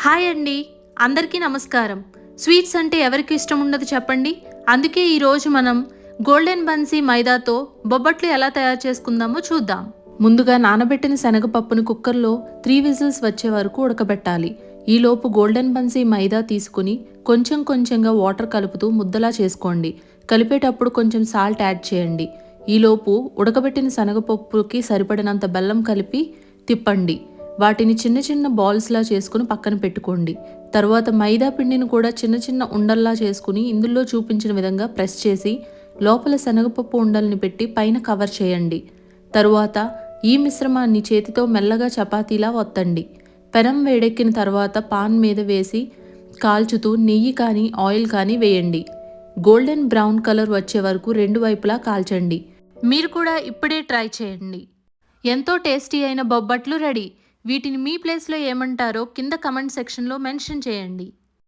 Hi అండి, అందరికీ నమస్కారం. స్వీట్స్ అంటే ఎవరికి ఇష్టం ఉండదు చెప్పండి. అందుకే ఈరోజు మనం గోల్డెన్ బన్సీ మైదాతో బొబ్బట్లు ఎలా తయారు చేసుకుందామో చూద్దాం. ముందుగా నానబెట్టిన శనగపప్పును కుక్కర్లో 3 విజిల్స్ వచ్చే వరకు ఉడకబెట్టాలి. ఈలోపు గోల్డెన్ బన్సీ మైదా తీసుకుని కొంచెం కొంచెంగా వాటర్ కలుపుతూ ముద్దలా చేసుకోండి. కలిపేటప్పుడు కొంచెం సాల్ట్ యాడ్ చేయండి. ఈలోపు ఉడకబెట్టిన శనగపప్పుకి సరిపడినంత బెల్లం కలిపి తిప్పండి. వాటిని చిన్న చిన్న బాల్స్లా చేసుకుని పక్కన పెట్టుకోండి. తర్వాత మైదా పిండిని కూడా చిన్న చిన్న ఉండల్లా చేసుకుని ఇందులో చూపించిన విధంగా ప్రెస్ చేసి లోపల శనగపప్పు ఉండల్ని పెట్టి పైన కవర్ చేయండి. తరువాత ఈ మిశ్రమాన్ని చేతితో మెల్లగా చపాతీలా ఒత్తండి. పెనం వేడెక్కిన తర్వాత పాన్ మీద వేసి కాల్చుతూ నెయ్యి కానీ ఆయిల్ కానీ వేయండి. గోల్డెన్ బ్రౌన్ కలర్ వచ్చే వరకు రెండు వైపులా కాల్చండి. మీరు కూడా ఇప్పుడే ట్రై చేయండి. ఎంతో టేస్టీ అయిన బొబ్బట్లు రెడీ. వీటిని మీ ప్లేస్లో ఏమంటారో కింద కమెంట్ సెక్షన్లో మెన్షన్ చేయండి.